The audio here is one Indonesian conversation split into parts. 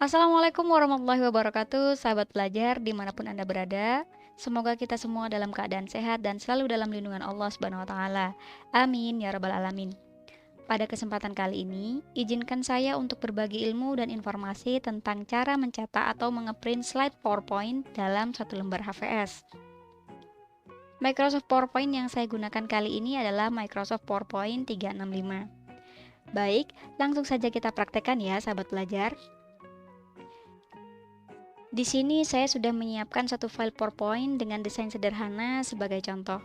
Assalamualaikum warahmatullahi wabarakatuh, sahabat belajar dimanapun Anda berada. Semoga kita semua dalam keadaan sehat dan selalu dalam lindungan Allah Subhanahu wa Ta'ala. Amin ya Rabbal 'Alamin. Pada kesempatan kali ini, izinkan saya untuk berbagi ilmu dan informasi tentang cara mencetak atau mengeprint slide PowerPoint dalam satu lembar HVS. Microsoft PowerPoint yang saya gunakan kali ini adalah Microsoft PowerPoint 365. Baik, langsung saja kita praktekkan ya, sahabat belajar. Di sini saya sudah menyiapkan satu file PowerPoint dengan desain sederhana sebagai contoh.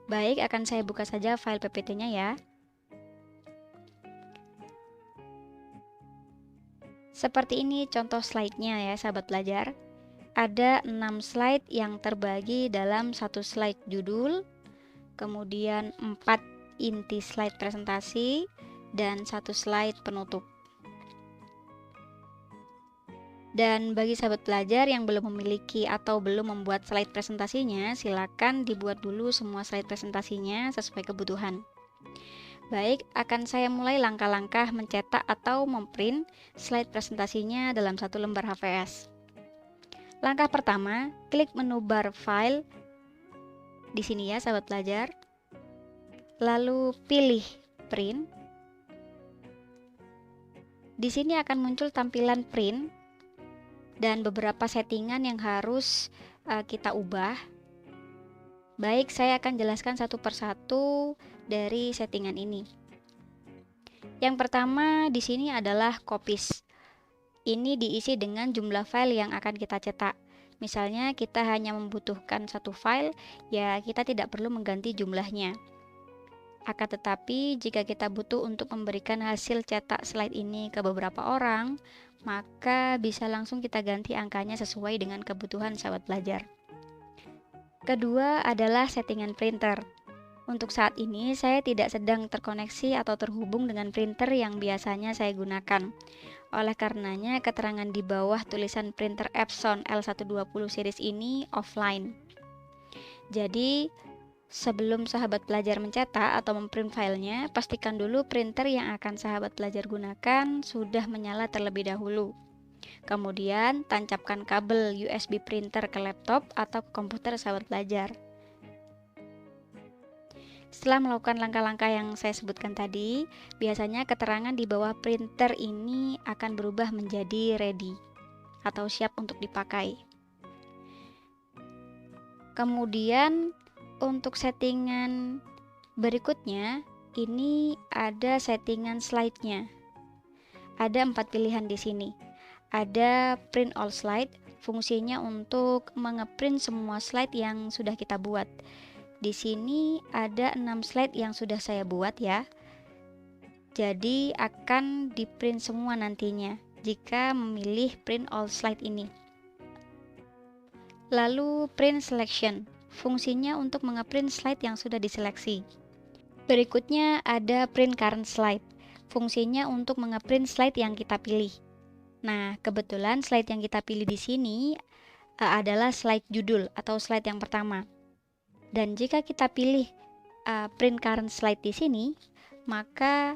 Baik, akan saya buka saja file PPT-nya ya. Seperti ini contoh slide-nya ya, sahabat belajar. Ada 6 slide yang terbagi dalam satu slide judul, kemudian 4 inti slide presentasi, dan satu slide penutup. Dan bagi sahabat pelajar yang belum memiliki atau belum membuat slide presentasinya, silakan dibuat dulu semua slide presentasinya sesuai kebutuhan. Baik, akan saya mulai langkah-langkah mencetak atau memprint slide presentasinya dalam satu lembar HVS. Langkah pertama, klik menu bar file di sini ya, sahabat pelajar. Lalu pilih print. Di sini akan muncul tampilan print dan beberapa settingan yang harus kita ubah. Baik, saya akan jelaskan satu persatu dari settingan ini. Yang pertama di sini adalah copies. Ini diisi dengan jumlah file yang akan kita cetak. Misalnya kita hanya membutuhkan satu file, ya kita tidak perlu mengganti jumlahnya. Akan tetapi jika kita butuh untuk memberikan hasil cetak slide ini ke beberapa orang, maka bisa langsung kita ganti angkanya sesuai dengan kebutuhan sahabat belajar. Kedua adalah settingan printer. Untuk saat ini saya tidak sedang terkoneksi atau terhubung dengan printer yang biasanya saya gunakan. Oleh karenanya keterangan di bawah tulisan printer Epson L120 series ini offline. Jadi sebelum sahabat belajar mencetak atau memprint filenya, pastikan dulu printer yang akan sahabat belajar gunakan sudah menyala terlebih dahulu. Kemudian, tancapkan kabel USB printer ke laptop atau ke komputer sahabat belajar. Setelah melakukan langkah-langkah yang saya sebutkan tadi, biasanya keterangan di bawah printer ini akan berubah menjadi ready atau siap untuk dipakai. Kemudian, untuk settingan berikutnya, ini ada settingan slide-nya. Ada 4 pilihan di sini. Ada print all slide, fungsinya untuk mengeprint semua slide yang sudah kita buat. Di sini ada 6 slide yang sudah saya buat ya. Jadi akan di-print semua nantinya jika memilih print all slide ini. Lalu print selection, fungsinya untuk mengeprint slide yang sudah diseleksi. Berikutnya ada print current slide, fungsinya untuk mengeprint slide yang kita pilih. Nah, kebetulan slide yang kita pilih di sini adalah slide judul atau slide yang pertama. Dan jika kita pilih print current slide di sini, maka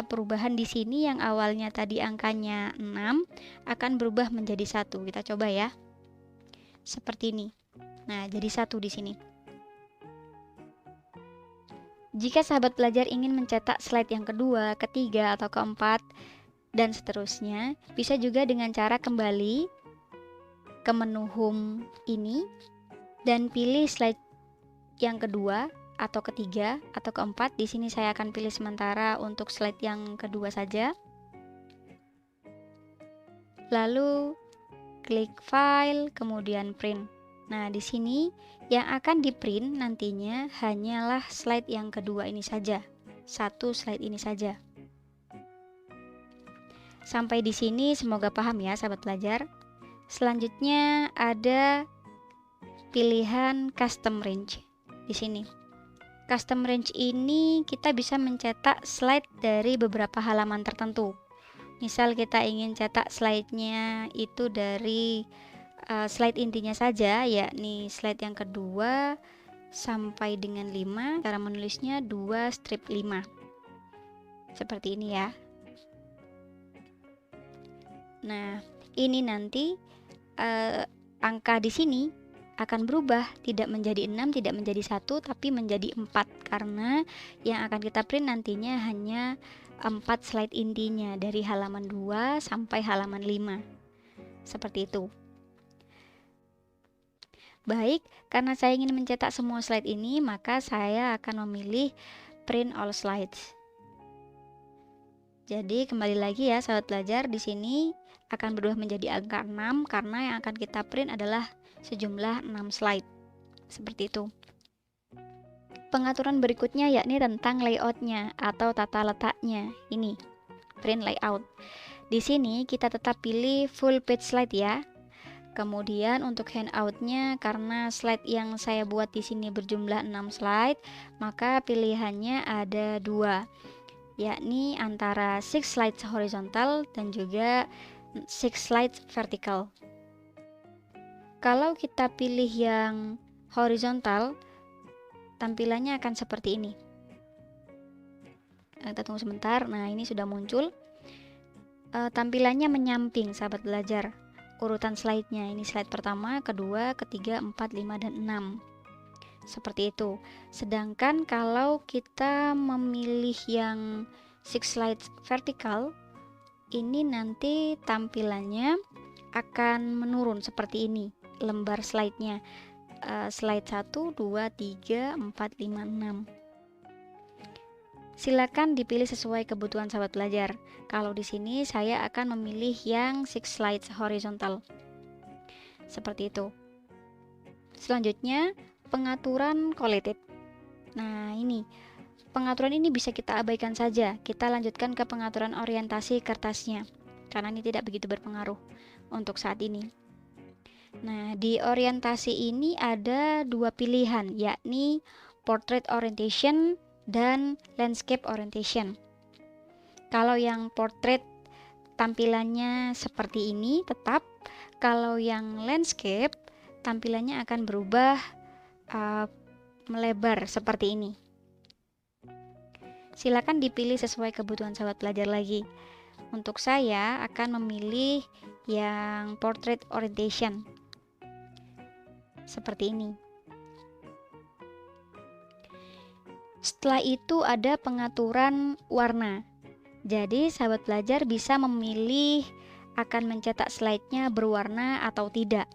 perubahan di sini yang awalnya tadi angkanya 6 akan berubah menjadi 1. Kita coba ya. Seperti ini. Nah, jadi 1 di sini. Jika sahabat belajar ingin mencetak slide yang kedua, ketiga, atau keempat, dan seterusnya, bisa juga dengan cara kembali ke menu home ini dan pilih slide yang kedua atau ketiga atau keempat. Di sini saya akan pilih sementara untuk slide yang kedua saja. Lalu klik file, kemudian print. Nah, di sini yang akan di-print nantinya hanyalah slide yang kedua ini saja. Satu slide ini saja. Sampai di sini semoga paham ya sahabat belajar. Selanjutnya ada pilihan custom range di sini. Custom range ini kita bisa mencetak slide dari beberapa halaman tertentu. Misal kita ingin cetak slide-nya itu dari slide intinya saja, yakni slide yang kedua sampai dengan 5. Cara menulisnya 2 strip 5. Seperti ini ya. Nah, ini nanti angka di sini akan berubah, tidak menjadi 6, tidak menjadi 1, tapi menjadi 4, karena yang akan kita print nantinya hanya 4 slide intinya dari halaman 2 sampai halaman 5. Seperti itu. Baik, karena saya ingin mencetak semua slide ini, maka saya akan memilih print all slides. Jadi kembali lagi ya sahabat belajar, di sini akan berubah menjadi angka 6 karena yang akan kita print adalah sejumlah 6 slide. Seperti itu. Pengaturan berikutnya yakni tentang layoutnya atau tata letaknya. Ini, print layout. Di sini kita tetap pilih full page slide ya. Kemudian untuk handoutnya, karena slide yang saya buat di sini berjumlah 6 slide, maka pilihannya ada 2, yakni antara 6 slides horizontal dan juga 6 slides vertical. Kalau kita pilih yang horizontal, tampilannya akan seperti ini. Kita tunggu sebentar. Nah, ini sudah muncul. Tampilannya menyamping sahabat belajar. Urutan slide-nya, ini slide pertama, kedua, ketiga, 4, 5, dan 6. Seperti itu. Sedangkan kalau kita memilih yang 6 slides vertical, ini nanti tampilannya akan menurun seperti ini. Lembar slide-nya, slide 1, 2, 3, 4, 5, 6. Silakan dipilih sesuai kebutuhan sahabat belajar. Kalau di sini saya akan memilih yang 6 slides horizontal. Seperti itu. Selanjutnya, pengaturan collated. Nah, ini pengaturan ini bisa kita abaikan saja. Kita lanjutkan ke pengaturan orientasi kertasnya, karena ini tidak begitu berpengaruh untuk saat ini. Nah, di orientasi ini ada 2 pilihan, yakni portrait orientation dan landscape orientation. Kalau yang portrait tampilannya seperti ini tetap, kalau yang landscape tampilannya akan berubah melebar seperti ini. Silakan dipilih sesuai kebutuhan sahabat belajar lagi. Untuk saya akan memilih yang portrait orientation. Seperti ini. Setelah itu ada pengaturan warna. Jadi sahabat belajar bisa memilih akan mencetak slide-nya berwarna atau tidak.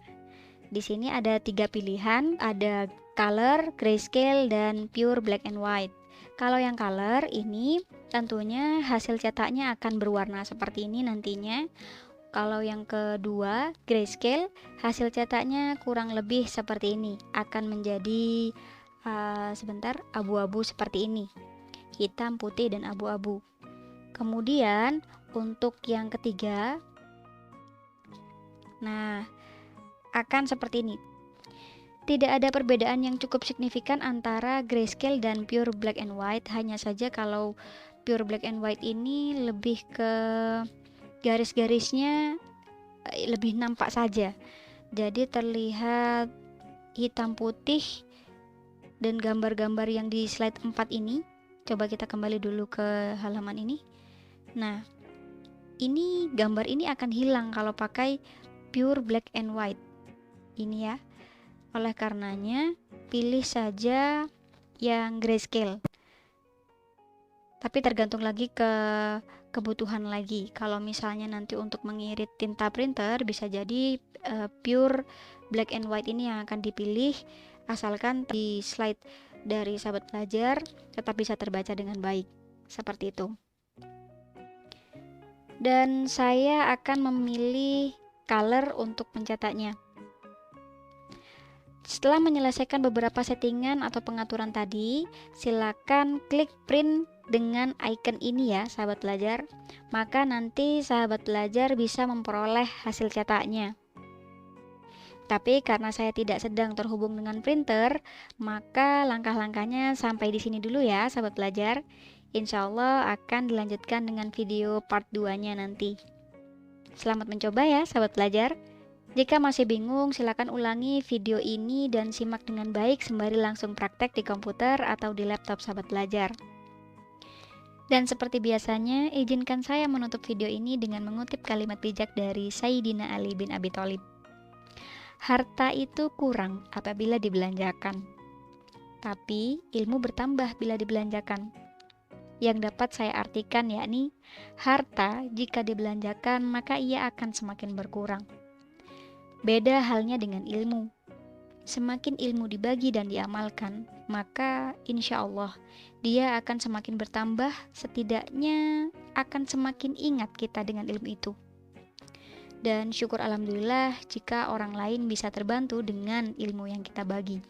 Di sini ada 3 pilihan, ada color, grayscale, dan pure black and white. Kalau yang color ini tentunya hasil cetaknya akan berwarna seperti ini nantinya. Kalau yang kedua, grayscale, hasil cetaknya kurang lebih seperti ini, akan menjadi abu-abu seperti ini, hitam, putih, dan abu-abu. Kemudian untuk yang ketiga, nah akan seperti ini. Tidak ada perbedaan yang cukup signifikan antara grayscale dan pure black and white, hanya saja kalau pure black and white ini lebih ke garis-garisnya lebih nampak saja, jadi terlihat hitam putih dan gambar-gambar yang di slide 4 ini. Coba kita kembali dulu ke halaman ini. Nah, ini gambar ini akan hilang kalau pakai pure black and white ini ya. Oleh karenanya pilih saja yang grayscale, tapi tergantung lagi ke kebutuhan lagi. Kalau misalnya nanti untuk mengirit tinta printer, bisa jadi pure black and white ini yang akan dipilih, asalkan di slide dari sahabat belajar tetap bisa terbaca dengan baik. Seperti itu. Dan saya akan memilih color untuk mencetaknya. Setelah menyelesaikan beberapa settingan atau pengaturan tadi, silakan klik print dengan icon ini ya sahabat belajar. Maka nanti sahabat belajar bisa memperoleh hasil cetaknya. Tapi karena saya tidak sedang terhubung dengan printer, maka langkah-langkahnya sampai di sini dulu ya sahabat belajar. Insya Allah akan dilanjutkan dengan video part 2-nya nanti. Selamat mencoba ya sahabat belajar. Jika masih bingung, silakan ulangi video ini dan simak dengan baik sembari langsung praktek di komputer atau di laptop sahabat belajar. Dan seperti biasanya, izinkan saya menutup video ini dengan mengutip kalimat bijak dari Sayyidina Ali bin Abi Thalib. Harta itu kurang apabila dibelanjakan, tapi ilmu bertambah bila dibelanjakan. Yang dapat saya artikan yakni, harta jika dibelanjakan maka ia akan semakin berkurang. Beda halnya dengan ilmu. Semakin ilmu dibagi dan diamalkan, maka insya Allah dia akan semakin bertambah, setidaknya akan semakin ingat kita dengan ilmu itu. Dan syukur alhamdulillah jika orang lain bisa terbantu dengan ilmu yang kita bagi.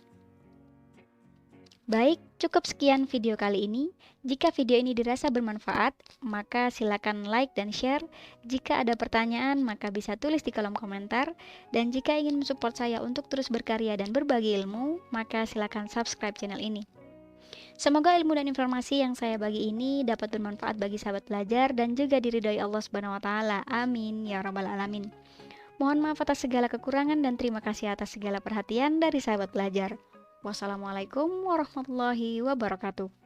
Baik, cukup sekian video kali ini. Jika video ini dirasa bermanfaat, maka silakan like dan share. Jika ada pertanyaan, maka bisa tulis di kolom komentar. Dan jika ingin mensupport saya untuk terus berkarya dan berbagi ilmu, maka silakan subscribe channel ini. Semoga ilmu dan informasi yang saya bagi ini dapat bermanfaat bagi sahabat belajar dan juga diridhoi Allah Subhanahu wa taala. Amin ya rabbal alamin. Mohon maaf atas segala kekurangan dan terima kasih atas segala perhatian dari sahabat belajar. Wassalamualaikum warahmatullahi wabarakatuh.